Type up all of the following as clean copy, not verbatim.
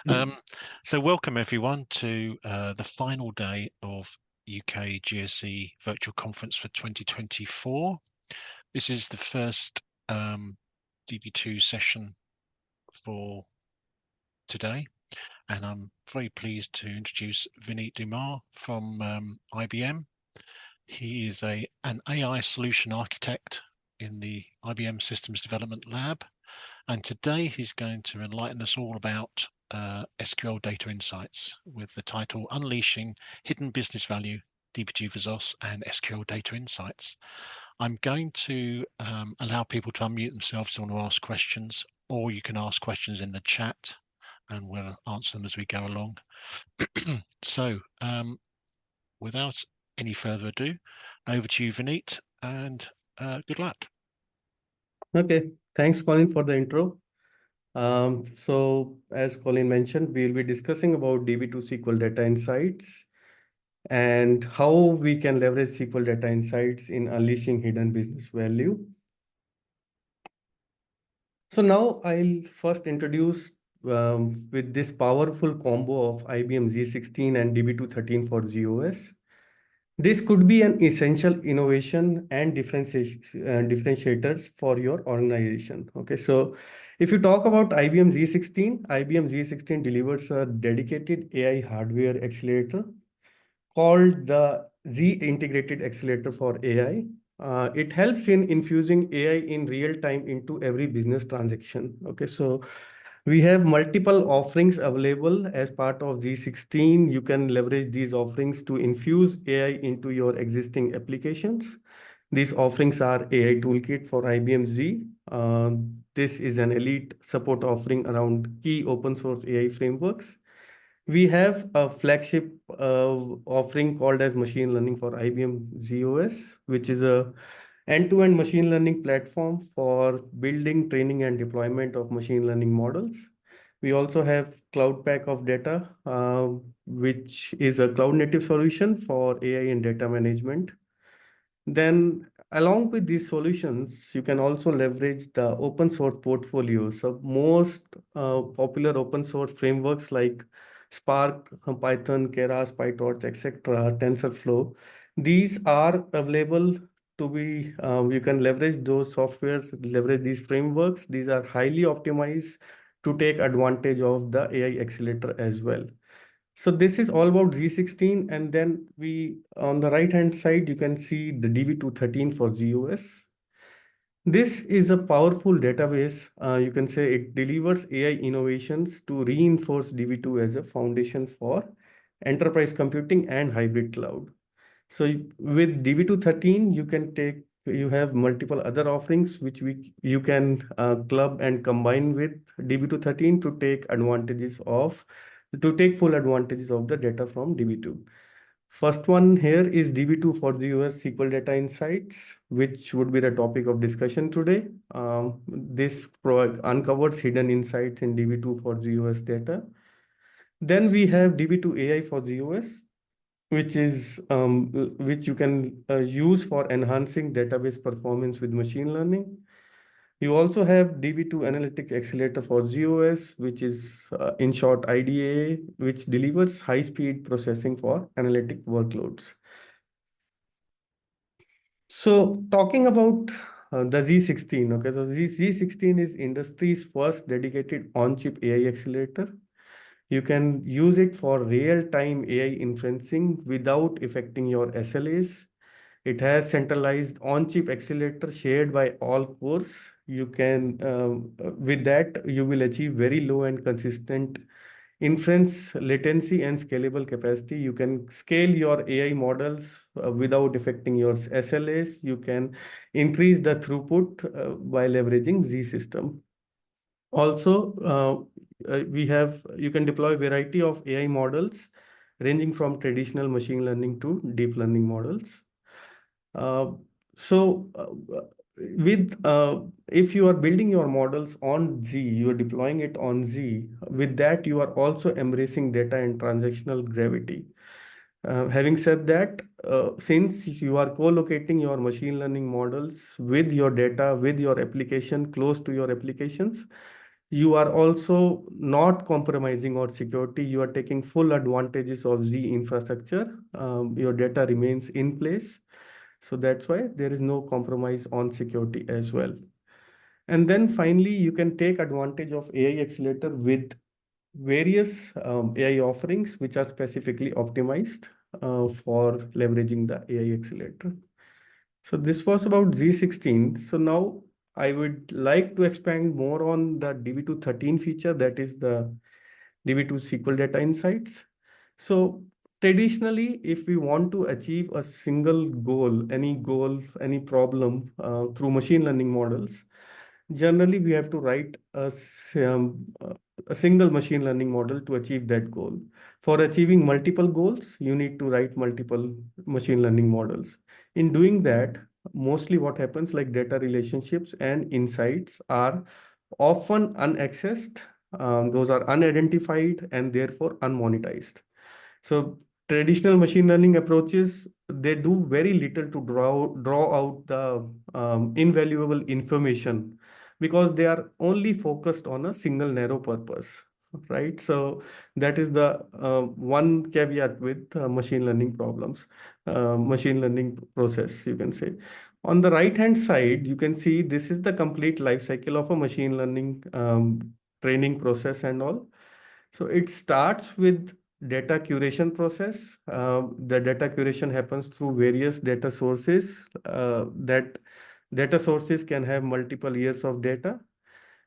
Um, so welcome everyone to the final day of UK GSE Virtual Conference for 2024. This is the first Db2 session for today, and I'm very pleased to introduce Vineet Dumar from IBM. He is an AI solution architect in the IBM Systems Development Lab, and today he's going to enlighten us all about SQL data insights with the title Unleashing Hidden Business Value, Db2 for zOS and SQL Data Insights. I'm going to allow people to unmute themselves if they want to ask questions, or you can ask questions in the chat and we'll answer them as we go along. So without any further ado, over to you, Vineet, and good luck. Okay, thanks, Colin, for the intro. So as Colin mentioned, we'll be discussing about DB2 SQL data insights and how we can leverage SQL data insights in unleashing hidden business value. So now I'll first introduce with this powerful combo of IBM Z16 and DB213 for zOS. This could be an essential innovation and differentiators for your organization. Okay, so if you talk about IBM Z16 delivers a dedicated AI hardware accelerator called the Z Integrated Accelerator for AI. It helps in infusing AI in real time into every business transaction. Okay, so we have multiple offerings available as part of Z16. You can leverage these offerings to infuse AI into your existing applications. These offerings are AI Toolkit for IBM Z. This is an elite support offering around key open source AI frameworks. We have a flagship offering called as machine learning for IBM zOS, which is a end-to-end machine learning platform for building, training, and deployment of machine learning models. We also have Cloud Pack of Data, which is a cloud native solution for AI and data management. Then along with these solutions, you can also leverage the open source portfolio. So most popular open source frameworks like Spark, Python, Keras, PyTorch, etc., TensorFlow, these are available to be, you can leverage those softwares, leverage these frameworks. These are highly optimized to take advantage of the AI accelerator as well. So this is all about Z16, and then we on the right hand side you can see the DB213 for zOS. This is a powerful database. You can say it delivers AI innovations to reinforce DB2 as a foundation for enterprise computing and hybrid cloud. So with DB213, you have multiple other offerings which you can club and combine with DB213 to take full advantages of the data from DB2. First one here is DB2 for the US SQL data insights, which would be the topic of discussion today. This uncovers hidden insights in DB2 for the US data. Then we have DB2 AI for zOS, which you can use for enhancing database performance with machine learning. You also have DB2 Analytic Accelerator for zOS, which is in short IDA, which delivers high-speed processing for analytic workloads. So talking about the Z16, okay, so Z16 is industry's first dedicated on-chip AI accelerator. You can use it for real-time AI inferencing without affecting your SLAs. It has centralized on-chip accelerator shared by all cores. You can, with that, you will achieve very low and consistent inference latency and scalable capacity. You can scale your AI models without affecting your SLAs. You can increase the throughput by leveraging Z system. Also, you can deploy a variety of AI models ranging from traditional machine learning to deep learning models. So if you are building your models on Z, you are deploying it on Z. With that, you are also embracing data and transactional gravity. Having said that, since you are co-locating your machine learning models with your data, with your application, close to your applications, you are also not compromising on security. You are taking full advantages of Z infrastructure. Your data remains in place. So that's why there is no compromise on security as well. And then finally, you can take advantage of AI Accelerator with various AI offerings which are specifically optimized for leveraging the AI Accelerator. So this was about Z16. So now I would like to expand more on the DB2 13 feature, that is the DB2 SQL data insights. So traditionally, if we want to achieve a single goal, any problem through machine learning models, generally we have to write a single machine learning model to achieve that goal. For achieving multiple goals, you need to write multiple machine learning models. In doing that, mostly what happens, like data relationships and insights are often unaccessed. Those are unidentified and therefore unmonetized. So traditional machine learning approaches, they do very little to draw out the invaluable information, because they are only focused on a single narrow purpose, right? So that is the one caveat with machine learning problems, machine learning process, you can say. On the right hand side, you can see this is the complete life cycle of a machine learning training process and all. So it starts with data curation process. The data curation happens through various data sources. That data sources can have multiple years of data.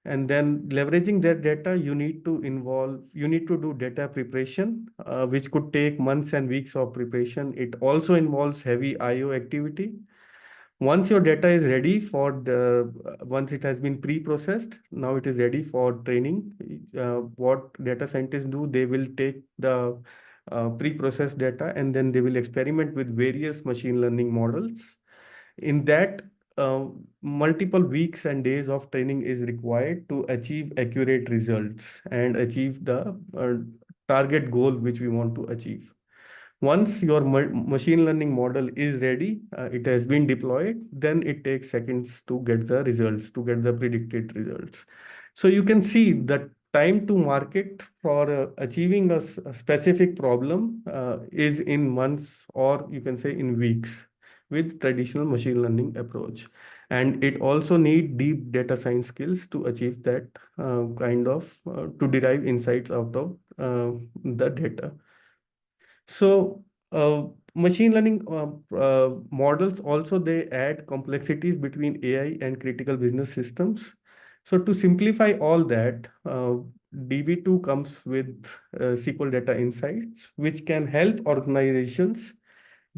And then leveraging that data, you need to do data preparation, which could take months and weeks of preparation. It also involves heavy IO activity. Once your data is ready for once it has been pre-processed, now it is ready for training. What data scientists do, they will take the pre-processed data and then they will experiment with various machine learning models. In that, multiple weeks and days of training is required to achieve accurate results and achieve the target goal which we want to achieve. Once your machine learning model is ready, it has been deployed, then it takes seconds to get the results, to get the predicted results. So you can see that time to market for achieving a specific problem is in months, or you can say in weeks, with traditional machine learning approach. And it also need deep data science skills to achieve that to derive insights out of the data. So machine learning models also, they add complexities between AI and critical business systems. So to simplify all that, DB2 comes with SQL data insights, which can help organizations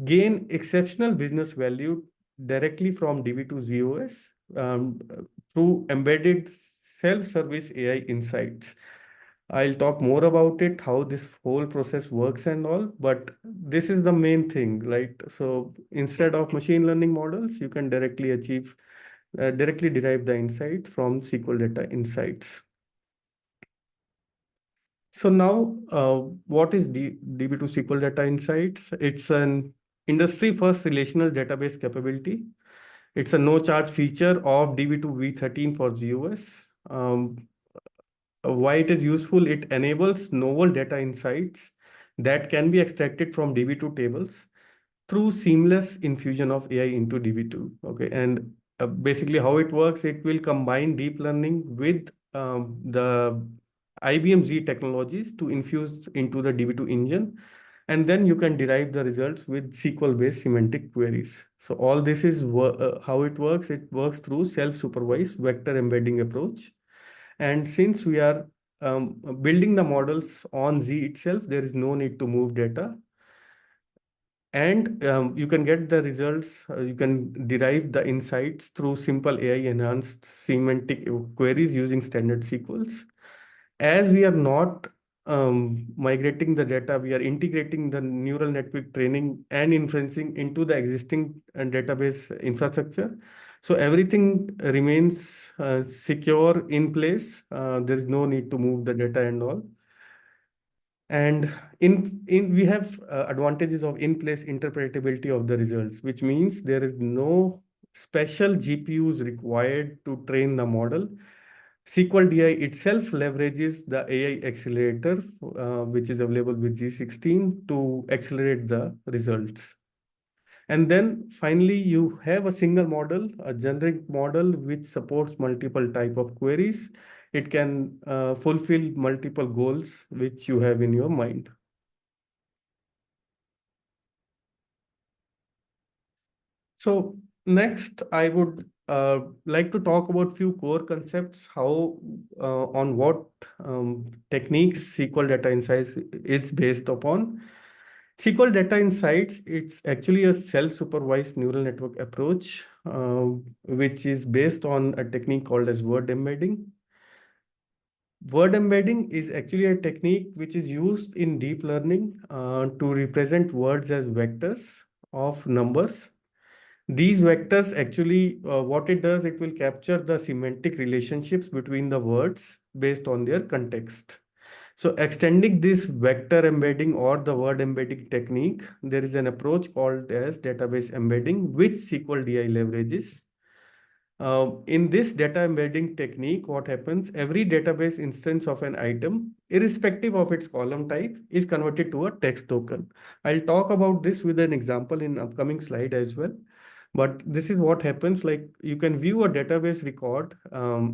gain exceptional business value directly from DB2 zOS through embedded self-service AI insights. I'll talk more about it, how this whole process works and all, but this is the main thing, right? So instead of machine learning models, you can directly derive the insights from SQL data insights. So now, what is DB2 SQL data insights? It's an industry-first relational database capability. It's a no-charge feature of DB2 V13 for zOS. Why it is useful? It enables novel data insights that can be extracted from DB2 tables through seamless infusion of AI into DB2. Okay, and basically how it works, it will combine deep learning with the IBM Z technologies to infuse into the DB2 engine, and then you can derive the results with SQL-based semantic queries. So all this is how it works. It works through self-supervised vector embedding approach. And since we are building the models on Z itself, there is no need to move data. And you can get the results, you can derive the insights through simple AI enhanced semantic queries using standard SQLs. As we are not migrating the data, we are integrating the neural network training and inferencing into the existing database infrastructure. So everything remains secure in place. There is no need to move the data and all. And in we have advantages of in-place interpretability of the results, which means there is no special GPUs required to train the model. SQL DI itself leverages the AI accelerator, which is available with G16 to accelerate the results. And then finally, you have a single model, a generic model which supports multiple type of queries. It can fulfill multiple goals which you have in your mind. So next, I would like to talk about few core concepts, how on what techniques SQL Data Insights is based upon. SQL Data Insights, it's actually a self-supervised neural network approach, which is based on a technique called as word embedding. Word embedding is actually a technique which is used in deep learning to represent words as vectors of numbers. These vectors actually, what it does, it will capture the semantic relationships between the words based on their context. So extending this vector embedding or the word embedding technique, there is an approach called as database embedding, which SQL DI leverages. In this data embedding technique, what happens, every database instance of an item, irrespective of its column type, is converted to a text token. I'll talk about this with an example in upcoming slide as well. But this is what happens, like you can view a database record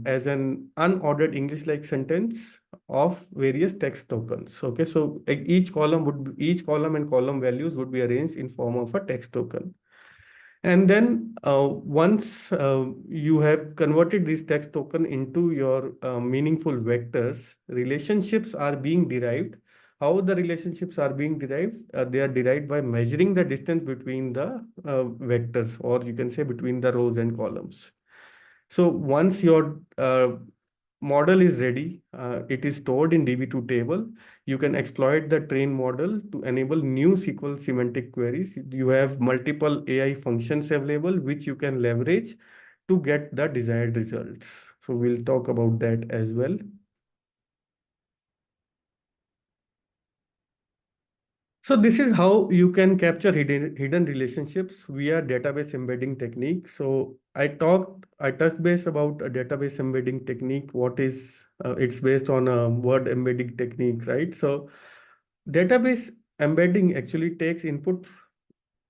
as an unordered English-like sentence of various text tokens. Okay, so each column each column and column values would be arranged in form of a text token. And then once you have converted this text token into your meaningful vectors, relationships are being derived. How the relationships are being derived? They are derived by measuring the distance between the vectors, or you can say between the rows and columns. So once your model is ready, it is stored in Db2 table. You can exploit the train model to enable new SQL semantic queries. You have multiple AI functions available, which you can leverage to get the desired results. So we'll talk about that as well. So this is how you can capture hidden relationships via database embedding technique. So I touched base about a database embedding technique. What is, it's based on a word embedding technique, right? So database embedding actually takes input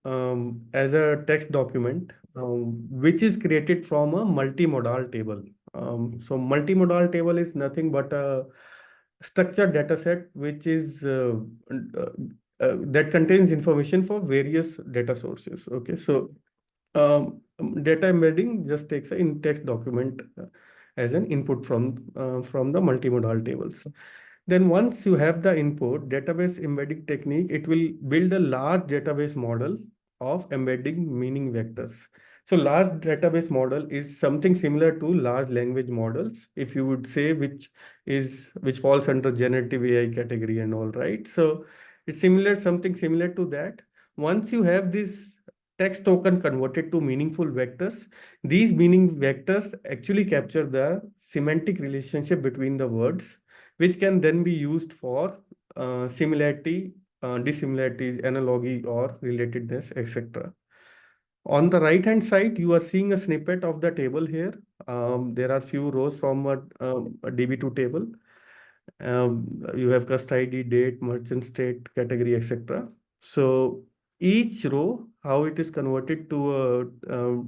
as a text document, which is created from a multimodal table. So multimodal table is nothing but a structured data set which is that contains information for various data sources. Okay, so data embedding just takes a in text document as an input from the multimodal tables. Then once you have the input, database embedding technique, it will build a large database model of embedding meaning vectors. So large database model is something similar to large language models, if you would say, which falls under generative AI category and all, right? So it's similar, something similar to that. Once you have this text token converted to meaningful vectors, these meaning vectors actually capture the semantic relationship between the words, which can then be used for similarity, dissimilarities, analogy, or relatedness, etc. On the right hand side, you are seeing a snippet of the table here. There are few rows from a DB2 table. You have cust ID, date, merchant state, category, etc. So each row, how it is converted to a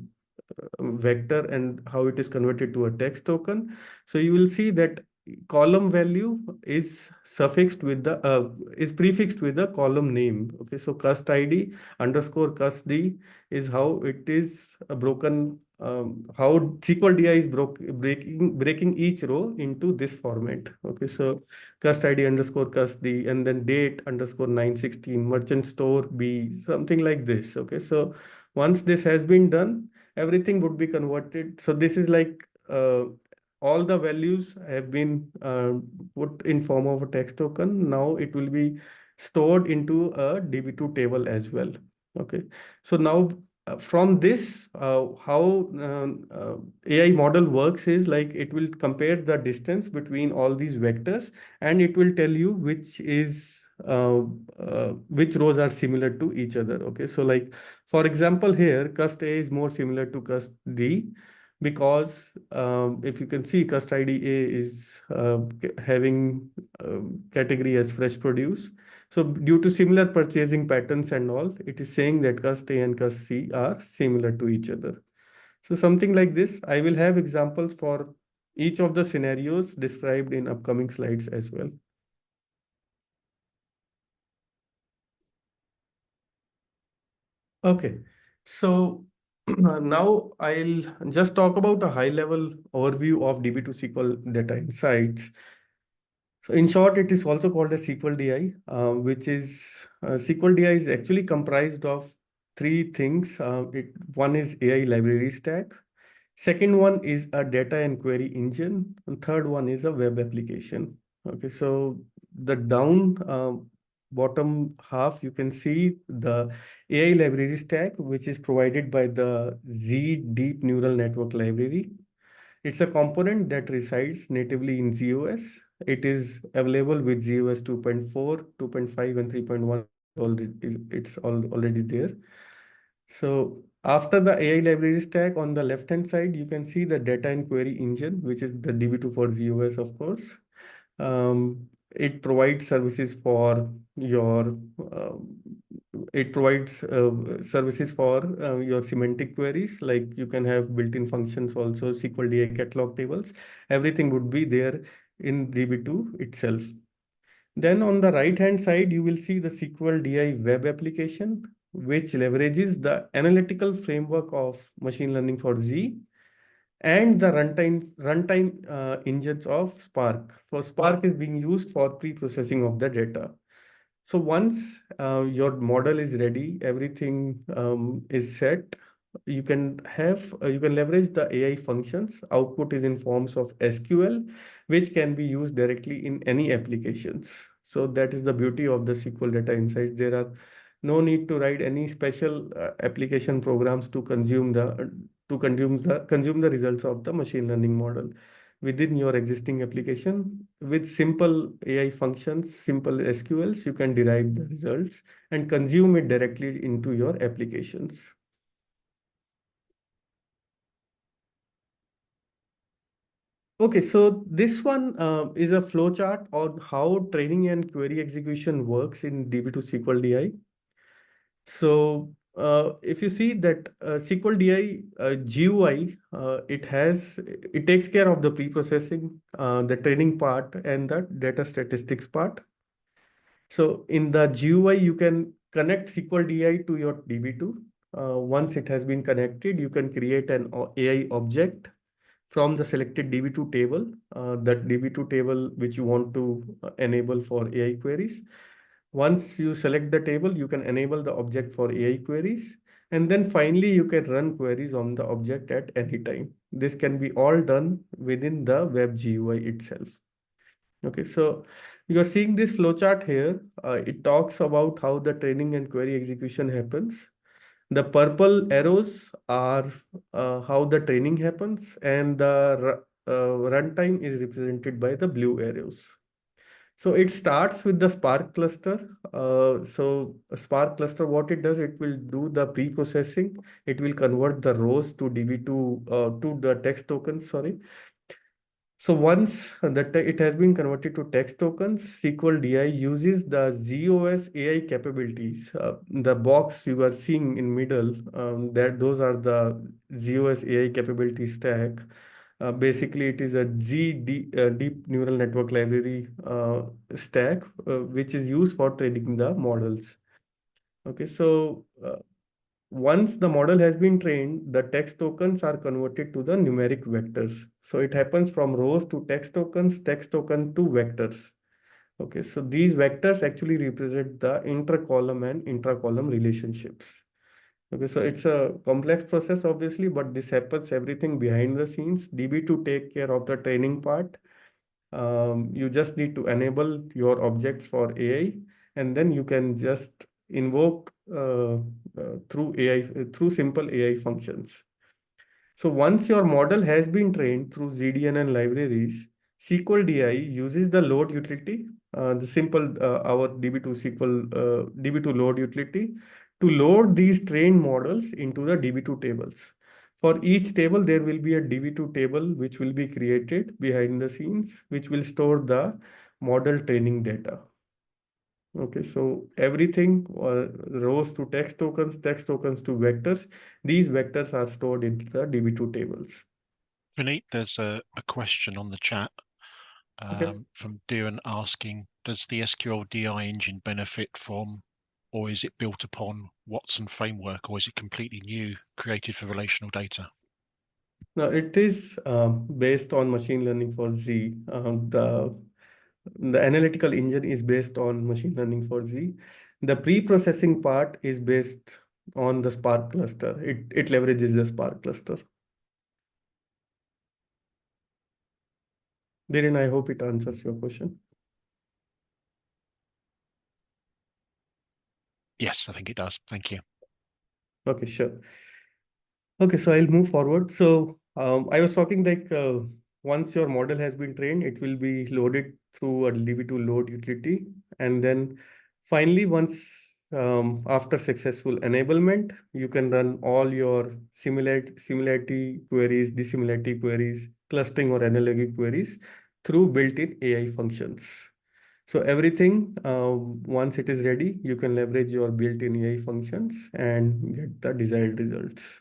vector and how it is converted to a text token. So you will see that column value is suffixed with the is prefixed with the column name. Okay, so cust ID underscore cust D is how it is broken. How SQL DI is breaking each row into this format. Okay, so cust ID underscore cust D, and then date underscore 916, merchant store B, something like this. Okay, so once this has been done, everything would be converted. So this is like all the values have been put in form of a text token. Now it will be stored into a DB2 table as well. Okay, so now from this, how AI model works is like it will compare the distance between all these vectors, and it will tell you which rows are similar to each other. Okay, so like for example here, cust A is more similar to cust D, because if you can see, cust ID A is having category as fresh produce. So due to similar purchasing patterns and all, it is saying that cust A and cust C are similar to each other. So something like this, I will have examples for each of the scenarios described in upcoming slides as well. Okay, so now I'll just talk about a high level overview of DB2 SQL data insights. So in short, it is also called a SQL DI, which is SQL DI is actually comprised of three things. One is AI library stack. Second one is a data and query engine. And third one is a web application. Okay, so the down bottom half, you can see the AI library stack, which is provided by the Z Deep Neural Network Library. It's a component that resides natively in zOS. It is available with zOS 2.4, 2.5, and 3.1. Already there. So after the AI library stack on the left-hand side, you can see the data and query engine, which is the DB2 for zOS, of course. It provides services for your services for your semantic queries, like you can have built-in functions also, SQL DI catalog tables. Everything would be there in DB2 itself. Then on the right-hand side, you will see the SQL DI web application, which leverages the analytical framework of machine learning for Z and the runtime engines of Spark. So Spark is being used for pre-processing of the data. So once your model is ready, everything is set, you can leverage the AI functions. Output is in forms of SQL, which can be used directly in any applications. So that is the beauty of the SQL data insights. There are no need to write any special application programs to consume the results of the machine learning model within your existing application. With simple AI functions, simple SQLs, you can derive the results and consume it directly into your applications. Okay, so this one is a flowchart on how training and query execution works in DB2 SQL DI. So if you see that SQL DI GUI, it takes care of the pre-processing, the training part, and the data statistics part. So in the GUI, you can connect SQL DI to your DB2. Once it has been connected, you can create an AI object from the selected DB2 table, that DB2 table which you want to enable for AI queries. Once you select the table, you can enable the object for AI queries. And then finally, you can run queries on the object at any time. This can be all done within the web GUI itself. Okay, so you are seeing this flowchart here. It talks about how the training and query execution happens. The purple arrows are how the training happens, and the runtime is represented by the blue arrows. So it starts with the Spark cluster. So a Spark cluster, what it does, it will do the pre-processing. It will convert the rows to DB2 to the text tokens. Sorry. So once it has been converted to text tokens, SQL DI uses the zOS AI capabilities. The box you are seeing in middle, that those are the zOS AI capability stack. Basically, it is a deep neural network library stack, which is used for training the models. Okay, so once the model has been trained, the text tokens are converted to the numeric vectors. So it happens from rows to text token to vectors. Okay, so these vectors actually represent the inter-column and intra-column relationships. Okay, so it's a complex process, obviously, but this happens everything behind the scenes. DB2 take care of the training part. You just need to enable your objects for AI, and then you can just invoke through AI through simple AI functions. So once your model has been trained through ZDNN libraries, SQL DI uses the load utility, the simple our DB2 SQL DB2 load utility to load these trained models into the DB2 tables. For each table, there will be a DB2 table which will be created behind the scenes, which will store the model training data. Okay, so everything rows to text tokens to vectors. These vectors are stored in the DB2 tables. Vineet, there's a question on the chat Okay. from Darren asking, does the SQL DI engine benefit from, or is it built upon Watson framework, or is it completely new, created for relational data? Now it is based on machine learning for Z. The analytical engine is based on machine learning for Z. The pre-processing part is based on the Spark cluster. It leverages the Spark cluster. Dhiren, I hope it answers your question. Yes, I think it does. Thank you. Okay, sure. Okay, so I'll move forward. So I was talking like once your model has been trained, it will be loaded through a db2 load utility. And then finally, once after successful enablement, you can run all your similarity queries, dissimilarity queries, clustering or analogy queries through built-in AI functions. So everything, once it is ready, you can leverage your built-in AI functions and get the desired results.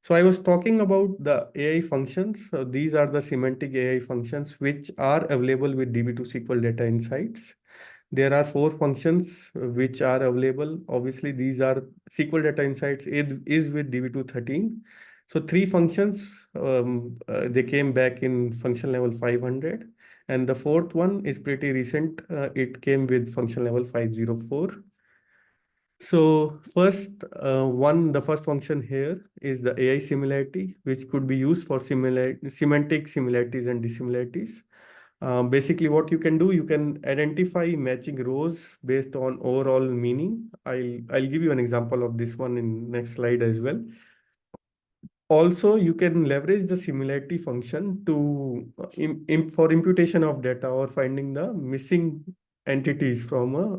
So I was talking about the AI functions. So these are the semantic AI functions which are available with DB2 SQL Data Insights. There are four functions which are available. Obviously, these are SQL Data Insights is with DB2 13. So three functions, they came back in function level 500. And the fourth one is pretty recent. It came with function level 504. So the first function here is the AI similarity, which could be used for semantic similarities and dissimilarities. Basically, what you can do, you can identify matching rows based on overall meaning. I'll give you an example of this one in next slide as well. Also, you can leverage the similarity function to for imputation of data or finding the missing entities from a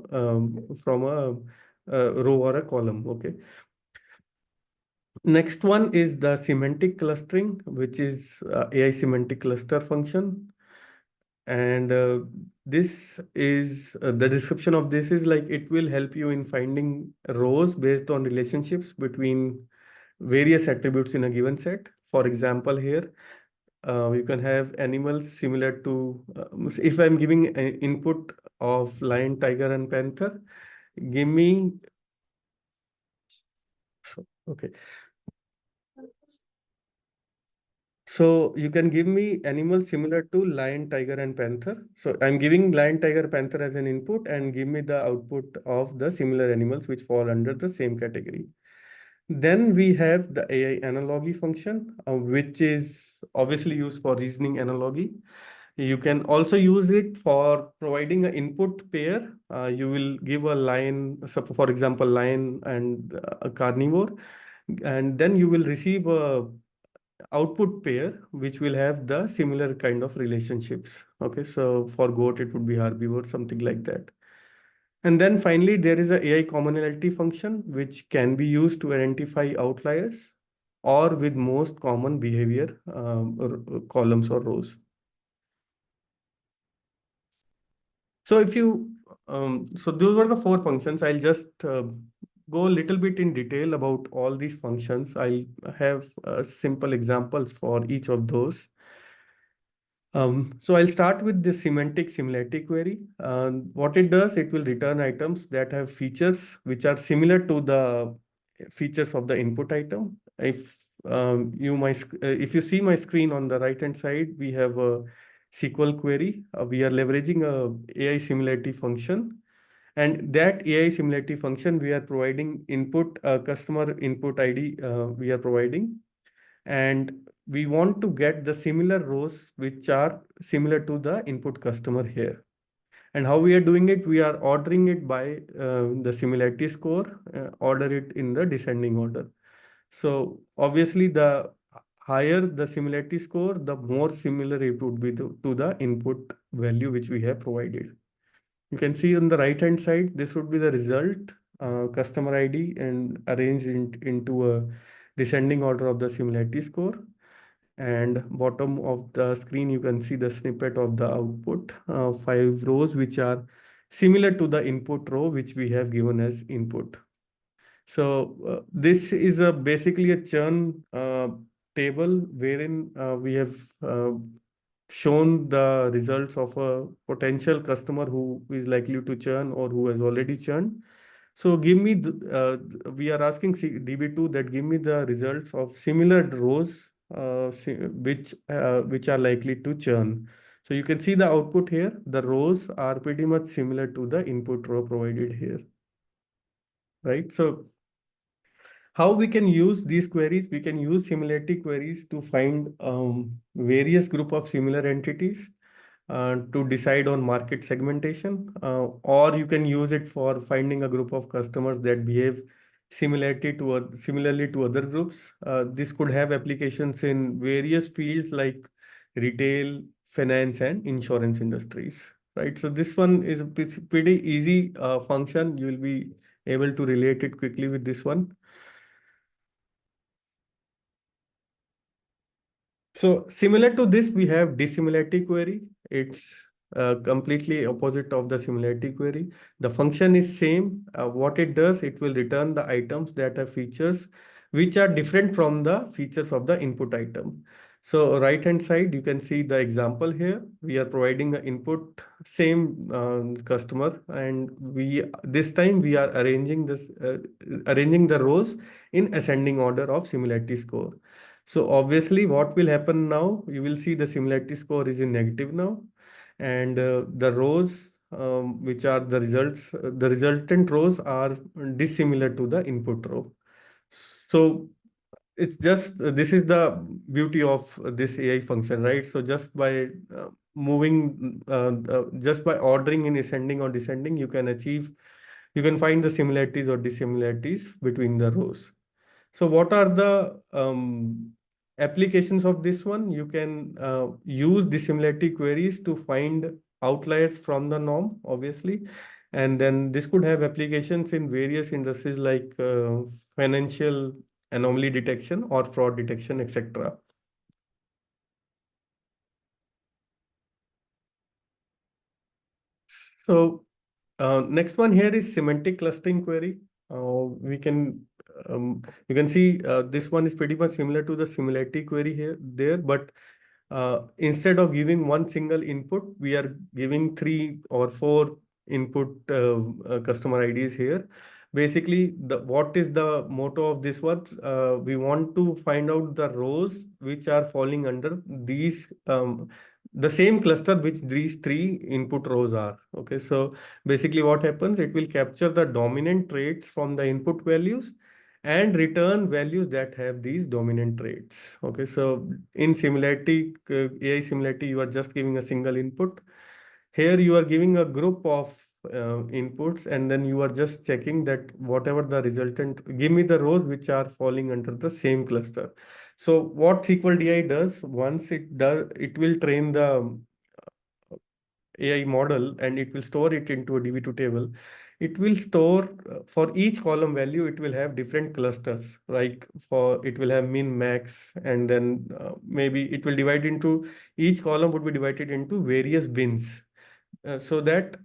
row or a column. Okay. Next one is the semantic clustering, which is AI semantic cluster function. And this is the description of this is like it will help you in finding rows based on relationships between various attributes in a given set. For example, here you can have animals similar to if I'm giving an input of lion, tiger, and panther, give me okay. So you can give me animals similar to lion, tiger, and panther. So I'm giving lion, tiger, panther as an input and give me the output of the similar animals which fall under the same category. Then we have the AI analogy function, which is obviously used for reasoning analogy. You can also use it for providing an input pair. You will give a lion, so for example, lion and a carnivore, and then you will receive a output pair which will have the similar kind of relationships. Okay, so for goat it would be herbivore, something like that. And then finally there is a AI commonality function which can be used to identify outliers or with most common behavior columns or rows. So if you so those were the four functions. I'll just go a little bit in detail about all these functions. I have simple examples for each of those. So I'll start with the semantic similarity query. What it does, it will return items that have features which are similar to the features of the input item. If you see my screen on the right hand side, we have a SQL query. We are leveraging a AI similarity function, and that AI similarity function we are providing input customer input ID. We are providing, and we want to get the similar rows which are similar to the input customer here. And how we are doing it, we are ordering it by the similarity score, order it in the descending order. So obviously the higher the similarity score, the more similar it would be to the input value which we have provided. You can see on the right hand side, this would be the result customer ID and arranged into a descending order of the similarity score. And bottom of the screen, you can see the snippet of the output, 5 rows, which are similar to the input row, which we have given as input. So this is basically a churn table wherein we have shown the results of a potential customer who is likely to churn or who has already churned. So give me, we are asking DB2 that give me the results of similar rows which are likely to churn. So you can see the output here. The rows are pretty much similar to the input row provided here, right? So how we can use these queries? We can use similarity queries to find various group of similar entities to decide on market segmentation, or you can use it for finding a group of customers that behave similarly to other groups. This could have applications in various fields like retail, finance, and insurance industries. Right. So this one is a pretty easy function. You will be able to relate it quickly with this one. So similar to this, we have dissimilarity query. It's completely opposite of the similarity query. The function is same. What it does, it will return the items that have features which are different from the features of the input item. So right hand side, you can see the example here. We are providing the input, same customer, and this time we are arranging the rows in ascending order of similarity score. So obviously what will happen now, you will see the similarity score is in negative now. And the rows which are the results, the resultant rows are dissimilar to the input row. So it's just, this is the beauty of this AI function, right? So just by just by ordering in ascending or descending, you can find the similarities or dissimilarities between the rows. So what are the applications of this one? You can use dissimilarity queries to find outliers from the norm, obviously. And then this could have applications in various industries like financial anomaly detection or fraud detection, etc. So next one here is semantic clustering query. We can you can see this one is pretty much similar to the similarity query there, but instead of giving one single input, we are giving 3 or 4 input customer IDs here. Basically, what is the motto of this one? We want to find out the rows which are falling under these the same cluster which these 3 input rows are. Okay, so basically what happens, it will capture the dominant traits from the input values and return values that have these dominant traits. Okay, so in similarity, AI similarity, you are just giving a single input. Here you are giving a group of inputs, and then you are just checking that whatever the resultant, give me the rows which are falling under the same cluster. So what SQL DI does, once it does, it will train the AI model and it will store it into a DB2 table. It will store for each column value, it will have different clusters, like for it will have min, max, and then maybe it will divide into, each column would be divided into various bins so that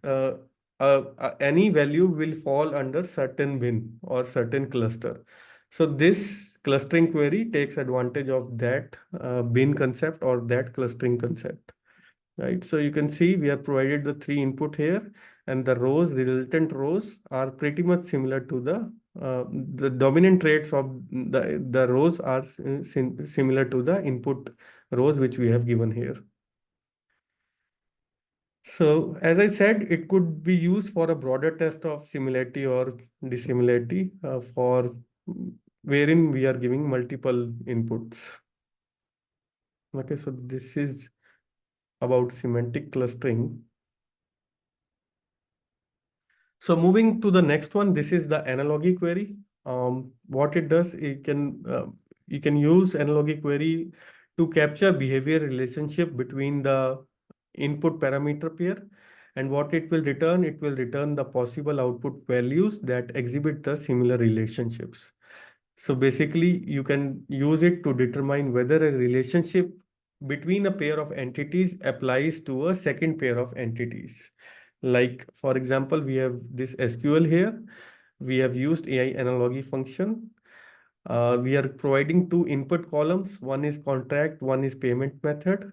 any value will fall under certain bin or certain cluster. So this clustering query takes advantage of that bin concept or that clustering concept. Right, so you can see we have provided the 3 input here, and the resultant rows are pretty much similar to the dominant traits of the rows are similar to the input rows which we have given here. So as I said, it could be used for a broader test of similarity or dissimilarity for wherein we are giving multiple inputs. Okay, so this is about semantic clustering. So moving to the next one, this is the analogy query. What it does, you can use analogy query to capture behavior relationship between the input parameter pair, And what it will return the possible output values that exhibit the similar relationships. So basically, you can use it to determine whether a relationship between a pair of entities applies to a second pair of entities. Like, for example, we have this SQL here. We have used AI analogy function. We are providing two input columns. One is contract, one is payment method.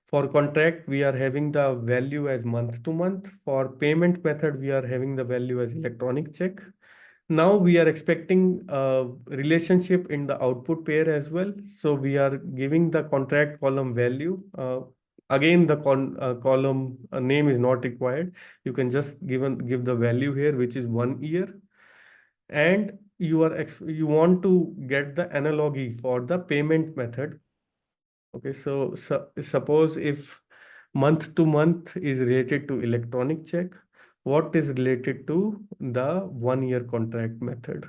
For contract, we are having the value as month to month. For payment method, we are having the value as electronic check. Now we are expecting a relationship in the output pair as well. So we are giving the contract column value. Again, the column name is not required. You can just give the value here, which is 1 year. And you want to get the analogy for the payment method. Okay, so suppose if month to month is related to electronic check, what is related to the 1 year contract method?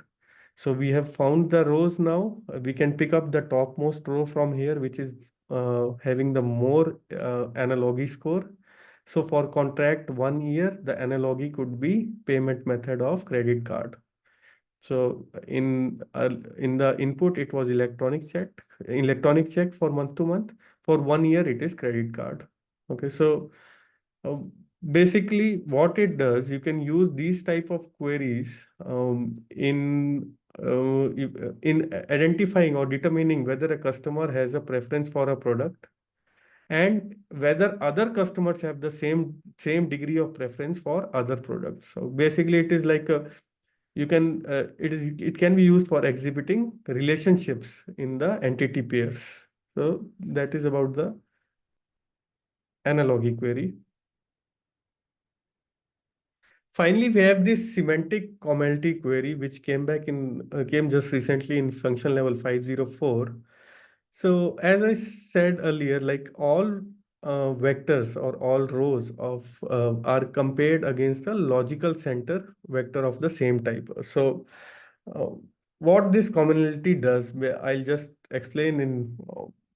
So we have found the rows now. We can pick up the topmost row from here, which is having the more analogy score. So for contract 1 year, the analogy could be payment method of credit card. So in the input, it was electronic check for month to month. For 1 year, it is credit card. Okay, so basically, what it does, you can use these type of queries in identifying or determining whether a customer has a preference for a product and whether other customers have the same degree of preference for other products. So basically, it is like a you can it can be used for exhibiting relationships in the entity pairs. So that is about the analogy query. Finally, we have this semantic commonality query, which came just recently in function level 504. So as I said earlier, like all vectors or all rows of are compared against a logical center vector of the same type. So uh, what this commonality does, I'll just explain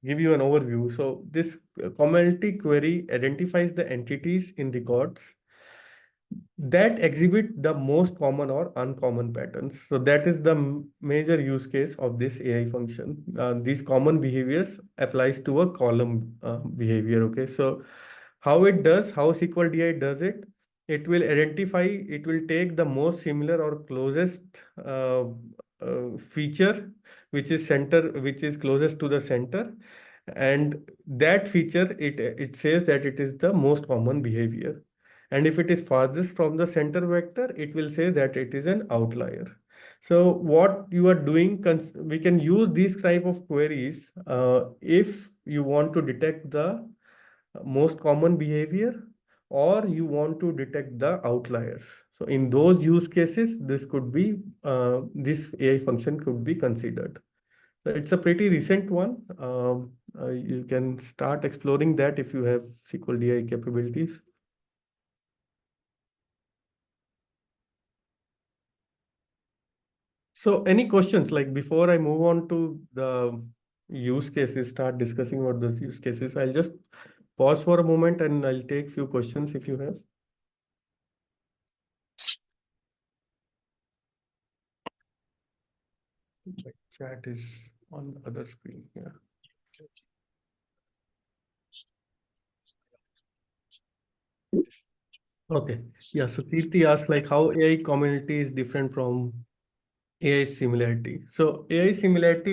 give you an overview. So this commonality query identifies the entities in records that exhibit the most common or uncommon patterns. So that is the major use case of this AI function. These common behaviors applies to a column behavior. Okay, so how SQL DI does it? It will take the most similar or closest feature, which is closest to the center, and that feature it says that it is the most common behavior. And if it is farthest from the center vector, it will say that it is an outlier. So what you are doing, we can use these type of queries if you want to detect the most common behavior or you want to detect the outliers. So in those use cases, this AI function could be considered. So it's a pretty recent one. You can start exploring that if you have SQL DI capabilities. So any questions, like before I move on to the use cases, start discussing about those use cases, I'll just pause for a moment and I'll take few questions if you have. My chat is on the other screen. Yeah. Okay. Yeah. So Kirti asked like how AI community is different from AI similarity. So AI similarity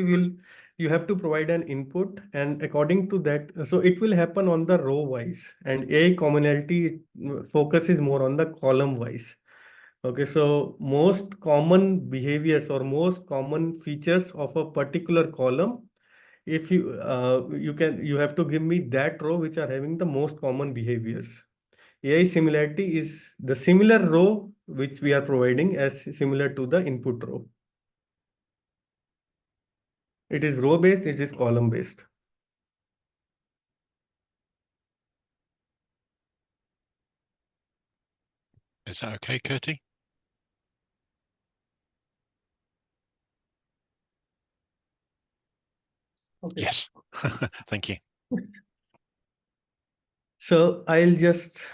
you have to provide an input and according to that, so it will happen on the row wise, and AI commonality focuses more on the column wise. Okay, so most common behaviors or most common features of a particular column, if you have to give me that row which are having the most common behaviors. AI similarity is the similar row which we are providing as similar to the input row. It is row based, it is column based. Is that okay, Kurti? Okay. Yes. Thank you. So I'll just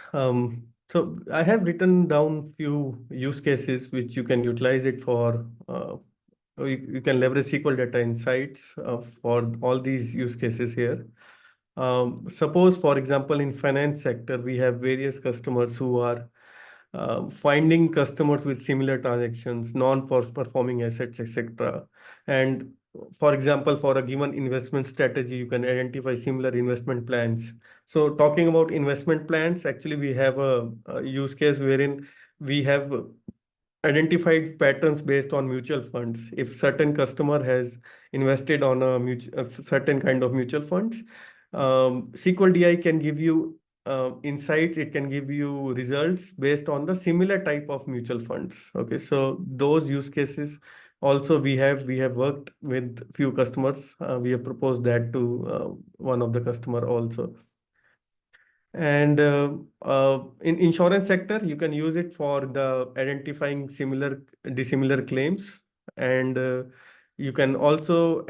So I have written down few use cases which you can utilize it for. You can leverage SQL data insights for all these use cases here. Suppose, for example, in finance sector, we have various customers who are finding customers with similar transactions, non-performing assets, etc. And for example, for a given investment strategy, you can identify similar investment plans. So talking about investment plans, actually we have a use case wherein we have identified patterns based on mutual funds. If certain customer has invested on a certain kind of mutual funds, SQL DI can give you insights. It can give you results based on the similar type of mutual funds. Okay, so those use cases also we have worked with few customers. We have proposed that to one of the customer also. And in insurance sector, you can use it for the identifying similar dissimilar claims, and you can also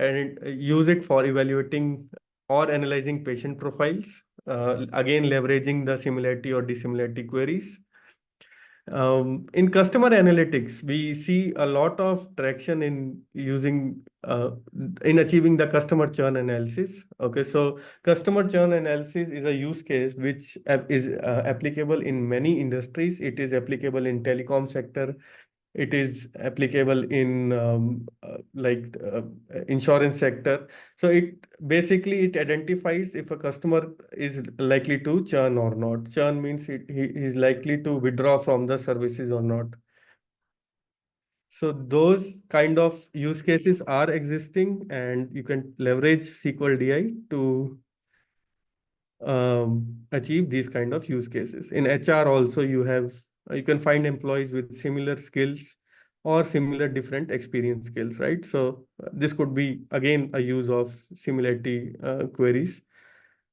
use it for evaluating or analyzing patient profiles. Again, leveraging the similarity or dissimilarity queries. In customer analytics, we see a lot of traction in using in achieving the customer churn analysis. Okay, so customer churn analysis is a use case which is applicable in many industries. It is applicable in telecom sector. It is applicable in insurance sector. So it basically it identifies if a customer is likely to churn or not. Churn means he is likely to withdraw from the services or not. So those kind of use cases are existing, and you can leverage SQL DI to achieve these kind of use cases. In HR also, you can find employees with similar skills or similar different experience skills, right? So this could be again a use of similarity queries.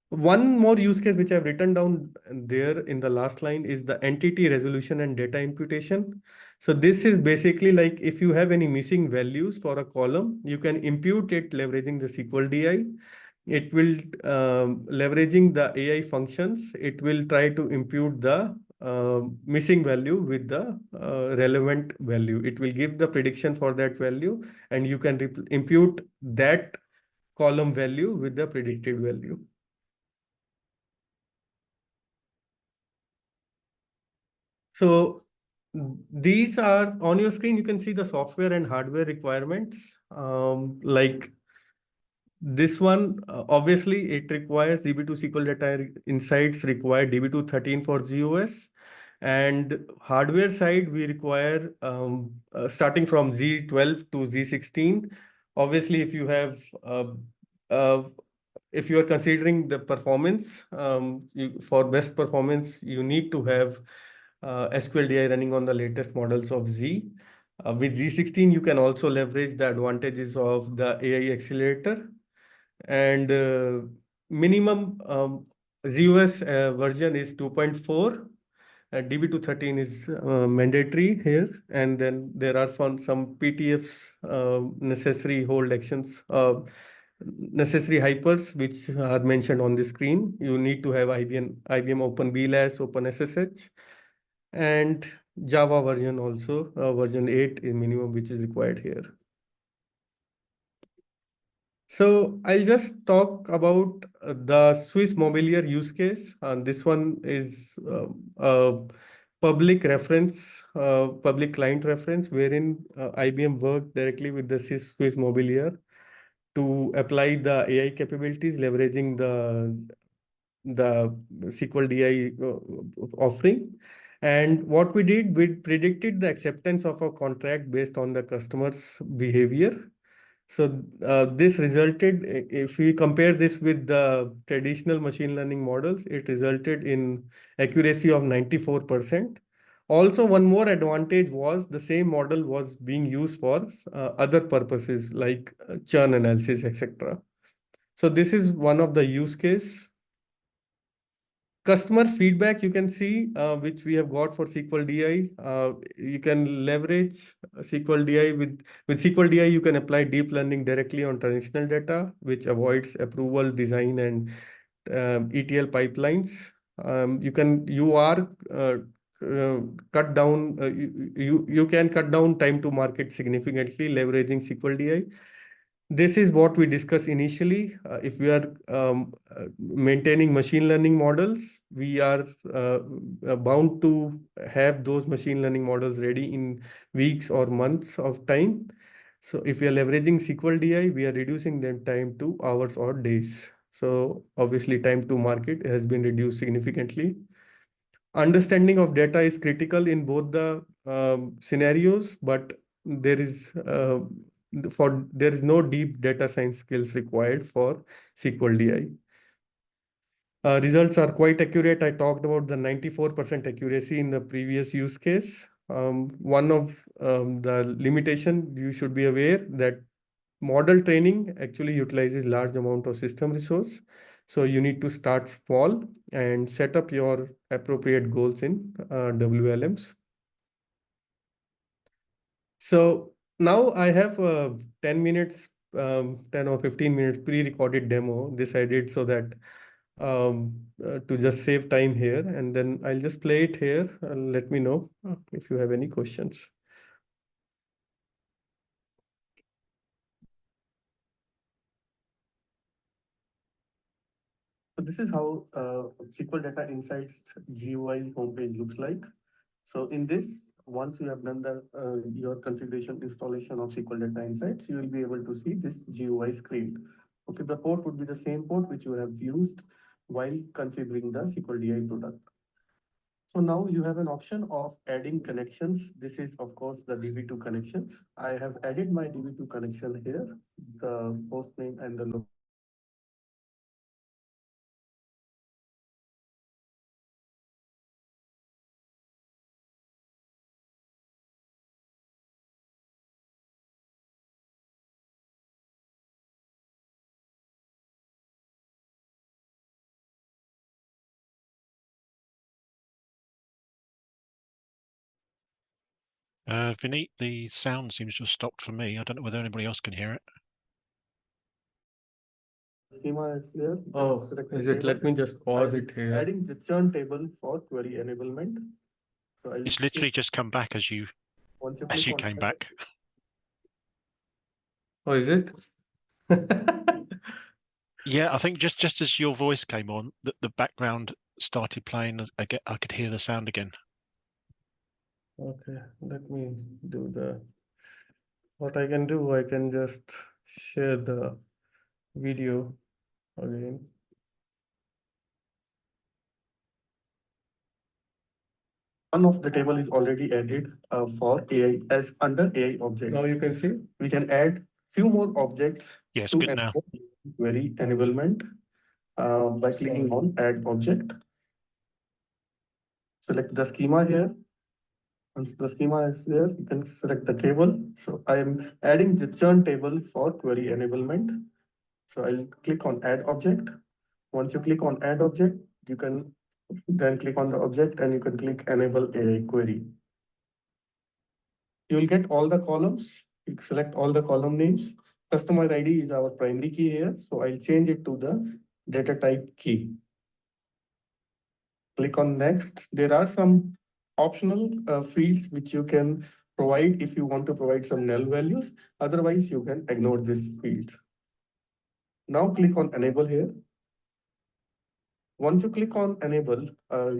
One more use case which I've written down there in the last line is the entity resolution and data imputation. So this is basically like if you have any missing values for a column, you can impute it leveraging the SQL DI. It will leveraging the AI functions. It will try to impute the missing value with the relevant value. It will give the prediction for that value, and you can impute that column value with the predicted value. So these are on your screen. You can see the software and hardware requirements. Like this one, obviously, it requires DB2 SQL data insights require DB2 13 for zOS. And hardware side, we require starting from Z12 to Z16. Obviously, uh, if you are considering the performance, for best performance, you need to have SQL DI running on the latest models of Z. With Z16, you can also leverage the advantages of the AI accelerator, and minimum zOS version is 2.4. DB213 is mandatory here, and then there are some PTFs, necessary hold actions, necessary hypers, which are mentioned on the screen. You need to have IBM Open BLAS, Open SSH, and Java version also, version 8 is minimum, which is required here. So I'll just talk about the Swiss Mobilier use case. This one is a public reference, public client reference, wherein IBM worked directly with the Swiss Mobilier to apply the AI capabilities, leveraging the SQL DI offering. And what we did, we predicted the acceptance of a contract based on the customer's behavior. So this resulted, if we compare this with the traditional machine learning models, it resulted in accuracy of 94%. Also, one more advantage was the same model was being used for other purposes like churn analysis, etc. So this is one of the use case. Customer feedback you can see, which we have got for SQL DI. You can leverage SQL DI with SQL DI. You can apply deep learning directly on transactional data, which avoids approval, design, and ETL pipelines. you are cut down, you can cut down time to market significantly leveraging SQL DI. This is what we discussed initially. If we are maintaining machine learning models, we are bound to have those machine learning models ready in weeks or months of time. So if we are leveraging SQL DI, we are reducing them time to hours or days. So obviously time to market has been reduced significantly. Understanding of data is critical in both the scenarios, but there is there is no deep data science skills required for SQL DI. Results are quite accurate. I talked about the 94% accuracy in the previous use case. One of the limitation you should be aware that model training actually utilizes large amount of system resource. So you need to start small and set up your appropriate goals in WLMs. So now I have 10 minutes, 10 or 15 minutes pre-recorded demo. This I did so that to just save time here, and then I'll just play it here and let me know if you have any questions. So this is how SQL Data Insights GUI homepage looks like. So in this, once you have done the your configuration installation of SQL Data Insights, you will be able to see this GUI screen. Okay, the port would be the same port which you have used while configuring the SQL DI product. So now you have an option of adding connections. This is of course the DB2 connections. I have added my DB2 connection here, the host name and the location. Vineet, the sound seems to have stopped for me. I don't know whether anybody else can hear it. Schema is here. Oh, is it? Let me just pause it here. Adding the churn table for query enablement. So It's literally just come back as you came back. Oh, is it? Yeah, I think just as your voice came on, the background started playing. I could hear the sound again. Okay, let me do what I can do. I can just share the video again. One of the table is already added for AI as under AI object. Now you can see we can add few more objects Yes, to good now. query enablement by clicking on add object. Select the schema here. Once the schema is there, you can select the table. So I am adding the churn table for query enablement. So I'll click on add object. Once you click on add object, you can then click on the object and you can click enable AI query. You will get all the columns. You select all the column names. Customer ID is our primary key here. So I'll change it to the data type key. Click on next. There are some optional fields which you can provide if you want to provide some null values. Otherwise, you can ignore this field. Now click on enable here. Once you click on enable,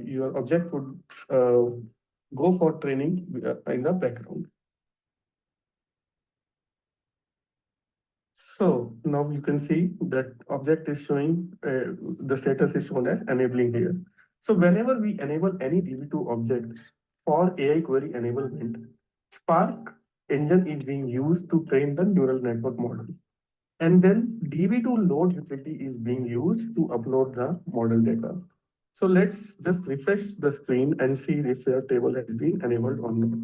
your object would go for training in the background. So now you can see that object is showing, the status is shown as enabling here. So whenever we enable any DB2 object for AI query enablement, Spark engine is being used to train the neural network model. And then DB2 load utility is being used to upload the model data. So let's just refresh the screen and see if your table has been enabled or not.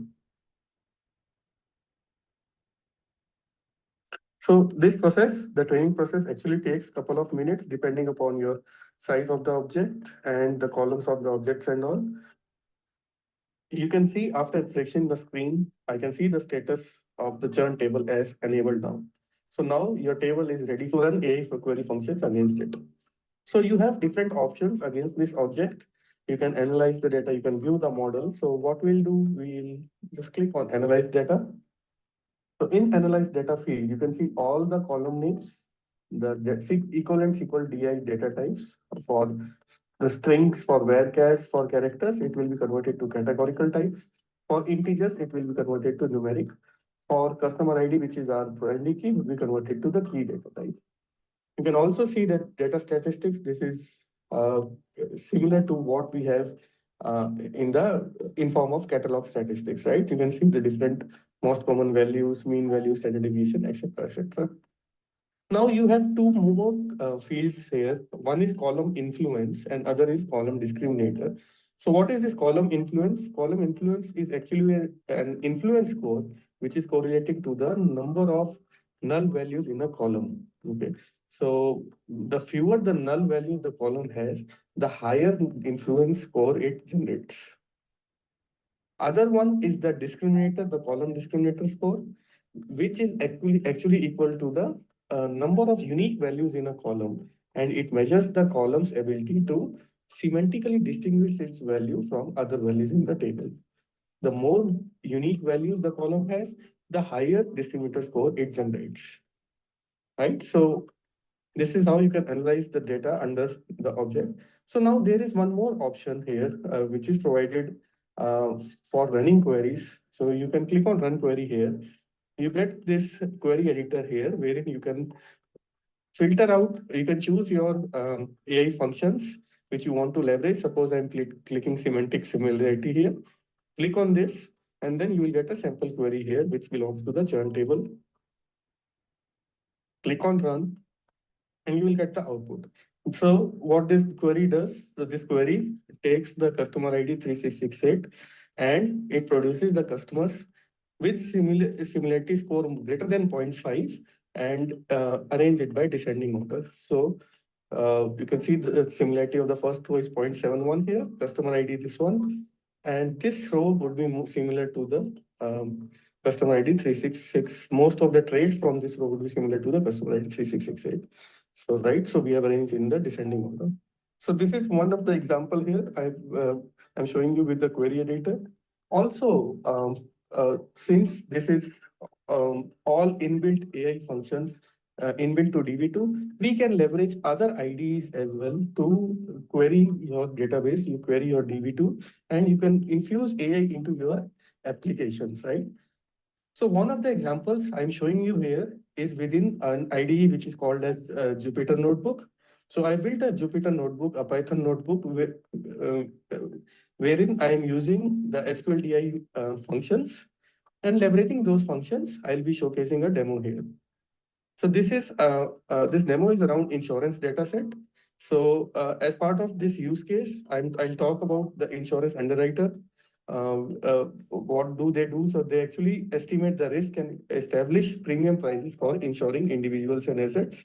So this process, the training process actually takes a couple of minutes depending upon your size of the object and the columns of the objects and all. You can see after refreshing the screen, I can see the status of the churn table as enabled now. So now your table is ready to run AI for query functions against it. So you have different options against this object. You can analyze the data, you can view the model. So what we'll do, we'll just click on analyze data. So in analyze data field, you can see all the column names, equivalent SQL DI data types for the strings, for varchars, for characters, it will be converted to categorical types. For integers, it will be converted to numeric. For customer ID, which is our primary key, will be converted to the key data type. You can also see that data statistics, this is similar to what we have in form of catalog statistics, right? You can see the different most common values, mean values, standard deviation, etc., etc. Now you have two more fields here. One is column influence and other is column discriminator. So what is this column influence? Column influence is actually an influence score which is correlating to the number of null values in a column. Okay. So the fewer the null values the column has, the higher influence score it generates. Other one is the discriminator, the column discriminator score, which is actually equal to the number of unique values in a column, and it measures the column's ability to semantically distinguish its value from other values in the table. The more unique values the column has, the higher discriminator score it generates. Right? So this is how you can analyze the data under the object. So now there is one more option here, which is provided for running queries. So you can click on run query here. You get this query editor here, wherein you can filter out, you can choose your AI functions which you want to leverage. Suppose I'm clicking semantic similarity here. Click on this, and then you will get a sample query here, which belongs to the churn table. Click on run, and you will get the output. So what this query does, so this query takes the customer ID 3668 and it produces the customers with similarity score greater than 0.5 and arrange it by descending order. So you can see the similarity of the first row is 0.71 here, customer ID this one, and this row would be more similar to the customer ID 366. Most of the traits from this row would be similar to the customer ID 3668. So right, so we have arranged in the descending order. So this is one of the example here. I'm showing you with the query editor. Also, since this is all inbuilt AI functions inbuilt to Db2, we can leverage other IDEs as well to query your database. You query your Db2, and you can infuse AI into your applications, right? So one of the examples I'm showing you here is within an IDE which is called as Jupyter Notebook. So I built a Jupyter Notebook, a Python notebook, wherein I am using the SQL DI functions, and leveraging those functions, I'll be showcasing a demo here. So this demo is around insurance data set. So as part of this use case, I'll talk about the insurance underwriter. What do they do? So they actually estimate the risk and establish premium prices for insuring individuals and assets.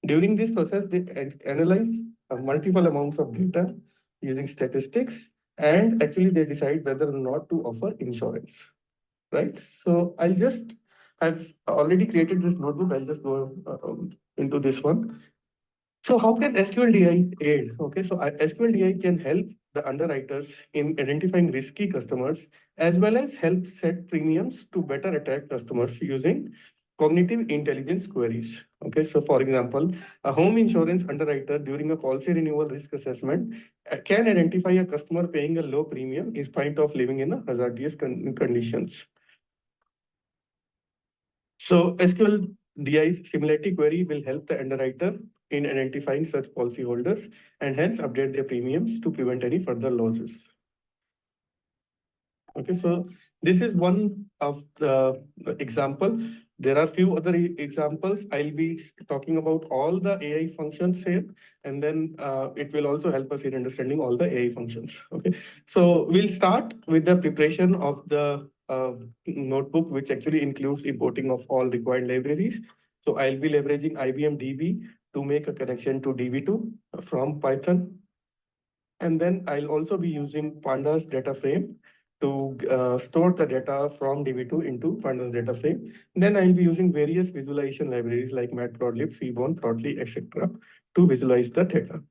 During this process, they analyze multiple amounts of data using statistics, and actually they decide whether or not to offer insurance, right? So I've already created this notebook. I'll just go into this one. So how can SQL DI aid? Okay, so SQL DI can help the underwriters in identifying risky customers as well as help set premiums to better attract customers using cognitive intelligence queries. Okay, so for example, a home insurance underwriter during a policy renewal risk assessment can identify a customer paying a low premium in spite of living in a hazardous conditions. So SQL DI's similarity query will help the underwriter in identifying such policyholders and hence update their premiums to prevent any further losses. Okay, so this is one of the example. There are few other examples. I'll be talking about all the AI functions here, and then it will also help us in understanding all the AI functions. Okay, so we'll start with the preparation of the notebook, which actually includes importing of all required libraries. So I'll be leveraging IBM DB to make a connection to DB2 from Python. And then I'll also be using Pandas data frame to store the data from DB2 into Pandas data frame. Then I'll be using various visualization libraries like Matplotlib, Seaborn, Plotly, etc. to visualize the data.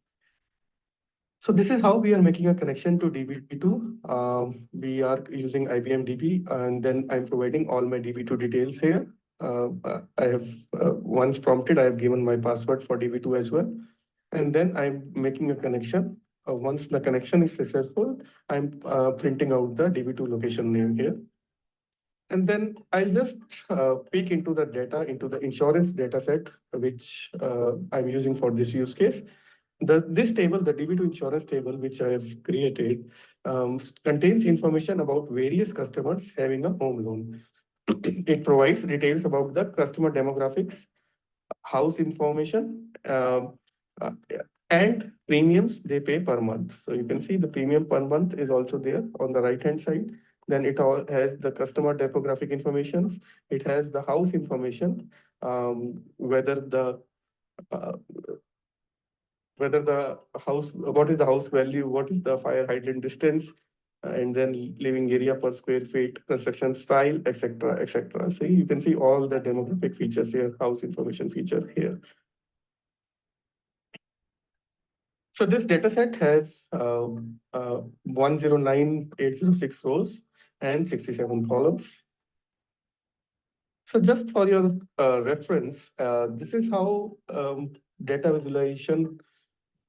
So this is how we are making a connection to DB2. We are using IBM DB, and then I'm providing all my DB2 details here. I have once prompted, I have given my password for DB2 as well. And then I'm making a connection. Once the connection is successful, I'm printing out the DB2 location name here. And then I'll just peek into the data, into the insurance data set, which I'm using for this use case. This table, the DB2 insurance table, which I have created, contains information about various customers having a home loan. It provides details about the customer demographics, house information, uh, and premiums they pay per month. So you can see the premium per month is also there on the right hand side. Then it all has the customer demographic information. It has the house information, whether the uh, whether the house, what is the house value, what is the fire hydrant distance, and then living area per square feet, construction style, etc., etc. So you can see all the demographic features here, house information feature here. So this data set has 109,806 rows and 67 columns. So just for your reference, this is how data visualization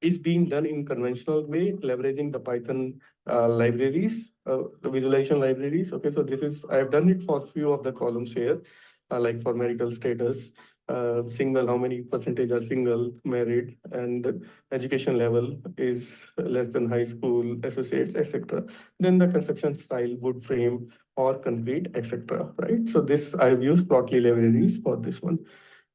is being done in conventional way, leveraging the Python libraries, the visualization libraries. Okay, so this is, I've done it for a few of the columns here, like for marital status, single, how many percentage are single, married, and education level is less than high school, associates, etc. Then the construction style, wood frame or concrete, etc. Right? So this, I've used Plotly libraries for this one.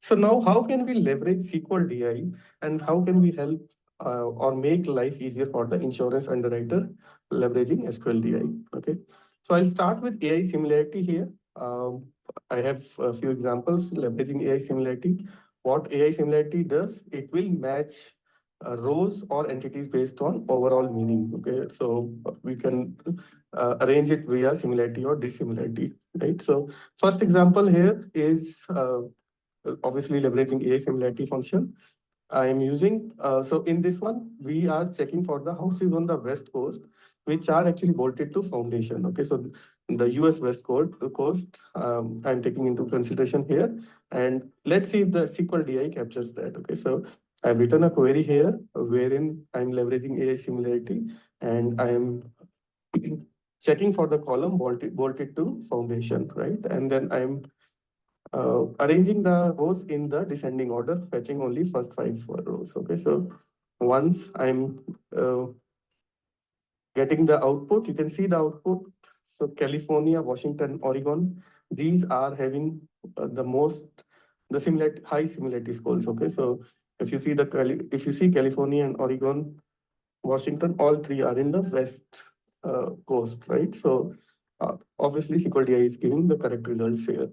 So now how can we leverage SQL DI and how can we help or make life easier for the insurance underwriter leveraging SQL DI? Okay, so I'll start with AI similarity here. I have a few examples leveraging AI similarity. What AI similarity does, it will match rows or entities based on overall meaning. Okay, so we can arrange it via similarity or dissimilarity, right? So first example here is obviously leveraging AI similarity function. I am using, so in this one, we are checking for the houses on the West Coast, which are actually bolted to foundation. Okay, so the US Coast, I'm taking into consideration here. And let's see if the SQL DI captures that. Okay, so I've written a query here wherein I'm leveraging AI similarity and I am checking for the column bolted to foundation, right? And then I'm arranging the rows in the descending order, fetching only first five rows. Okay, so once I'm getting the output, you can see the output. So California, Washington, Oregon, these are having the similarity, high similarity scores. Okay, so if you see California and Oregon, Washington, all three are in the west coast, right? So obviously SQL DI is giving the correct results here.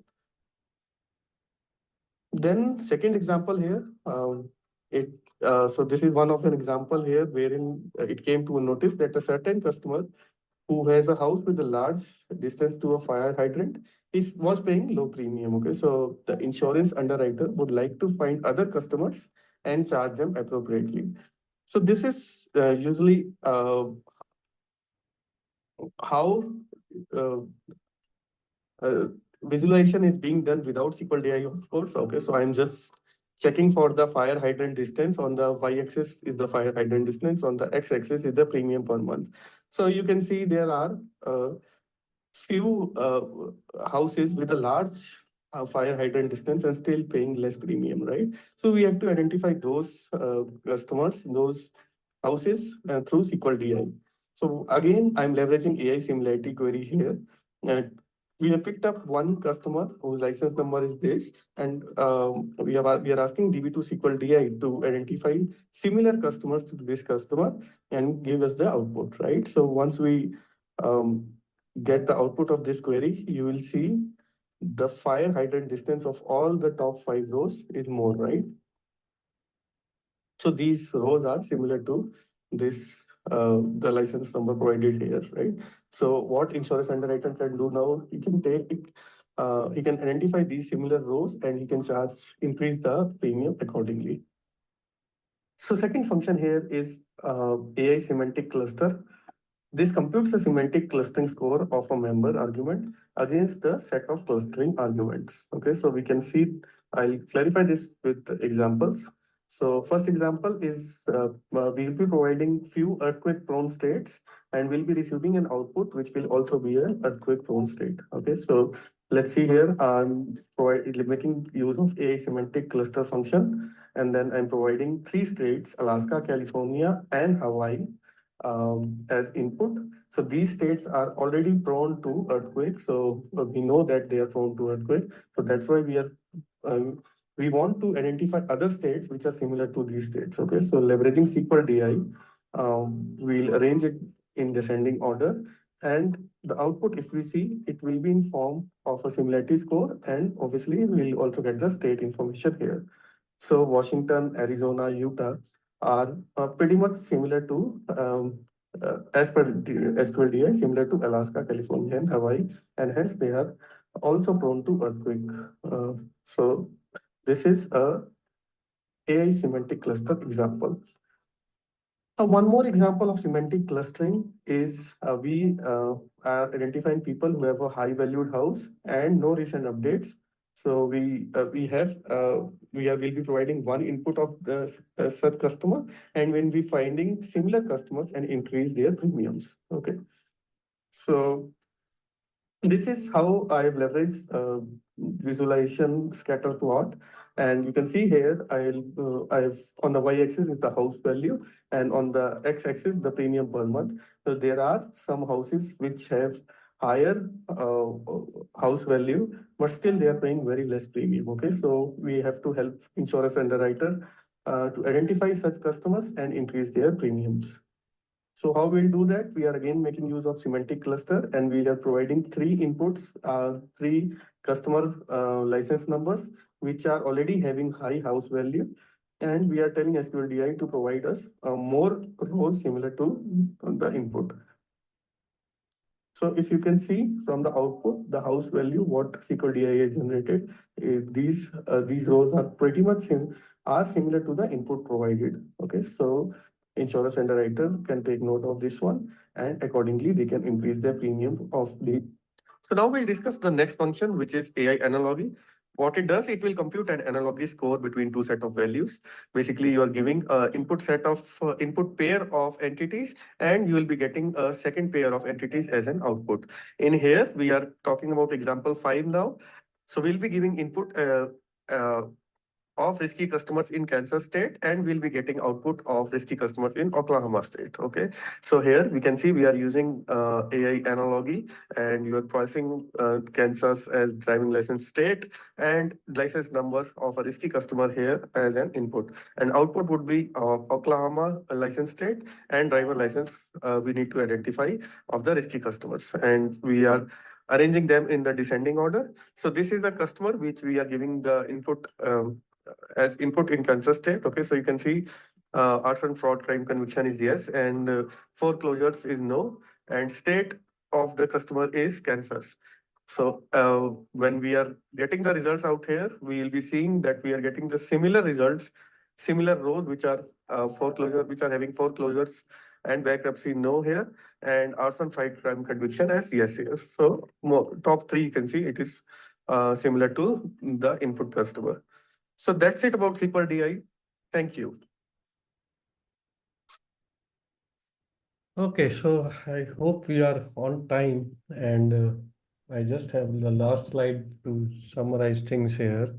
Then second example here, so this is one of an example here wherein it came to a notice that a certain customer who has a house with a large distance to a fire hydrant was paying low premium. Okay, so the insurance underwriter would like to find other customers and charge them appropriately. So this is usually how uh, uh, visualization is being done without SQL DI, of course. Okay, so I'm just checking for the fire hydrant distance. On the y-axis is the fire hydrant distance. On the x-axis is the premium per month. So you can see there are few houses with a large fire hydrant distance and still paying less premium, right? So we have to identify those customers, those houses through SQL DI. So again, I'm leveraging AI similarity query here. We have picked up one customer whose license number is this, and we are asking DB2 SQL DI to identify similar customers to this customer and give us the output, right? So once we um, get the output of this query, you will see the fire hydrant distance of all the top five rows is more, right? So these rows are similar to this, the license number provided here, right? So what insurance underwriter can do now, he can identify these similar rows and he can increase the premium accordingly. So second function here is AI semantic cluster. This computes a semantic clustering score of a member argument against the set of clustering arguments. Okay, so we can see, I'll clarify this with examples. So first example is we'll be providing few earthquake prone states and we'll be receiving an output which will also be an earthquake prone state. Okay, so let's see here, I'm making use of a semantic cluster function, and then I'm providing three states, Alaska, California, and Hawaii, as input. So these states are already prone to earthquake. So we know that they are prone to earthquake. So that's why um, we want to identify other states which are similar to these states. Okay, so leveraging SQL DI, we'll arrange it in descending order. And the output, if we see, it will be in form of a similarity score. And obviously, we'll also get the state information here. So Washington, Arizona, Utah are pretty much similar to, as per SQL similar to Alaska, California, and Hawaii, and hence they are also prone to earthquake. So this is a AI semantic cluster example. One more example of semantic clustering is we are identifying people who have a high valued house and no recent updates. So we'll be providing one input of the such customer, and when we finding similar customers and increase their premiums. Okay, so this is how I've leveraged visualization scatter plot. And you can see here, I've on the y-axis is the house value, and on the x-axis the premium per month. So there are some houses which have higher house value, but still they are paying very less premium. Okay, so we have to help insurance underwriter to identify such customers and increase their premiums. So how we'll do that? We are again making use of semantic cluster, and we are providing three inputs, three customer license numbers, which are already having high house value. And we are telling SQL DI to provide us more rows similar to the input. So if you can see from the output, the house value, what SQL DI has generated, these rows are pretty much similar to the input provided. Okay, so insurance underwriter can take note of this one, and accordingly they can increase their premium of the. So now we'll discuss the next function, which is AI analogy. What it does, it will compute an analogy score between two set of values. Basically, you are giving input set of input pair of entities, and you will be getting a second pair of entities as an output. In here, we are talking about example 5 now. So we'll be giving input uh, of risky customers in Kansas state, and we'll be getting output of risky customers in Oklahoma state. Okay, so here we can see we are using AI analogy, and you are passing Kansas as driving license state and license number of a risky customer here as an input, and output would be Oklahoma license state and driver license we need to identify of the risky customers, and we are arranging them in the descending order. So this is the customer which we are giving the input as input in Kansas state. Okay, so you can see arson, fraud, crime conviction is yes, and foreclosures is no, and state of the customer is Kansas. So when we are getting the results out here, we will be seeing that we are getting the similar results, similar rows which are foreclosure, which are having foreclosures and bankruptcy no here, and arson, fight, crime conviction as yes here. So top three you can see it is similar to the input customer. So that's it about SQL DI. Thank you. Okay, so I hope we are on time, and I just have the last slide to summarize things here.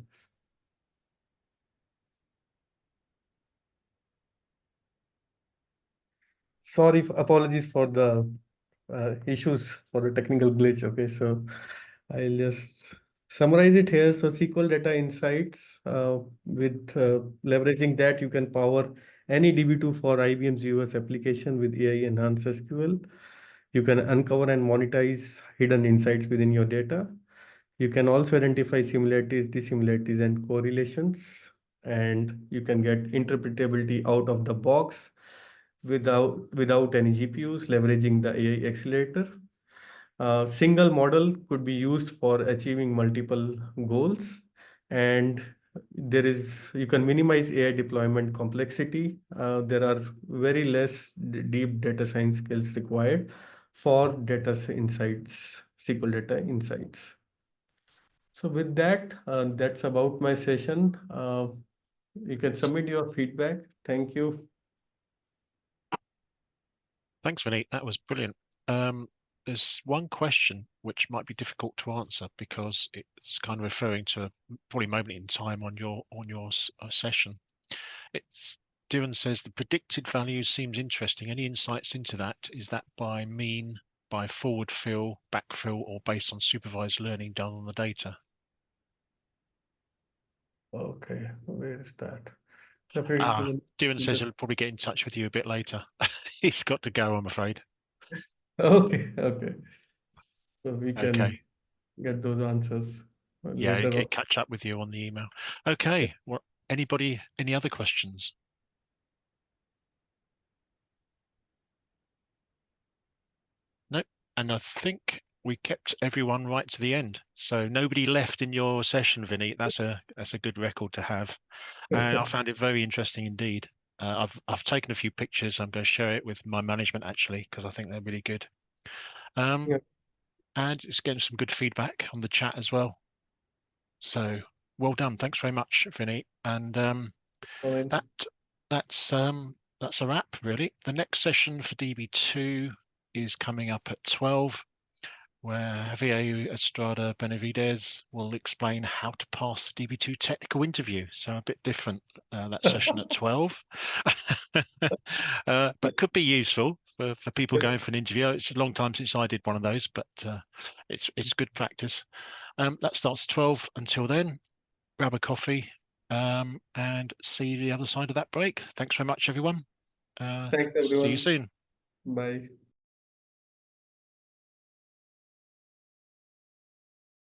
Sorry, apologies for the issues for the technical glitch. Okay, so I'll just summarize it here. So SQL data insights, with leveraging that, you can power any DB2 for IBM zOS application with AI enhanced SQL. You can uncover and monetize hidden insights within your data. You can also identify similarities, dissimilarities, and correlations. And you can get interpretability out of the box without any GPUs, leveraging the AI accelerator. Single model could be used for achieving multiple goals, and you can minimize AI deployment complexity. There are very less deep data science skills required for insights, SQL data insights. So with that, that's about my session. You can submit your feedback. Thank you. Thanks, Vineet. That was brilliant. There's one question which might be difficult to answer because it's kind of referring to a probably moment in time on your session. It's Dylan says the predicted value seems interesting. Any insights into that? Is that by mean, by forward fill, backfill, or based on supervised learning done on the data? Okay, where is that? Dylan says he'll probably get in touch with you a bit later. He's got to go, I'm afraid. Okay, okay. So we can Okay. get those answers Yeah, later on. catch up with you on the email. Okay. Well, any other questions? Nope. And I think we kept everyone right to the end. So nobody left in your session, Vinny. That's a good record to have. And I found it very interesting indeed. I've taken a few pictures. I'm going to share it with my management actually, because I think they're really good. Yeah, And it's getting some good feedback on the chat as well. So well done. Thanks very much, Vinny. And fine. that that's a wrap really. The next session for DB2 is coming up at 12, where Javier Estrada Benavides will explain how to pass the DB2 technical interview. So a bit different, that session at 12. But could be useful for people going for an interview. It's a long time since I did one of those, but it's good practice. That starts at 12. Until then, grab a coffee and see you the other side of that break. Thanks very much, everyone. Thanks, See you everyone. soon. Bye.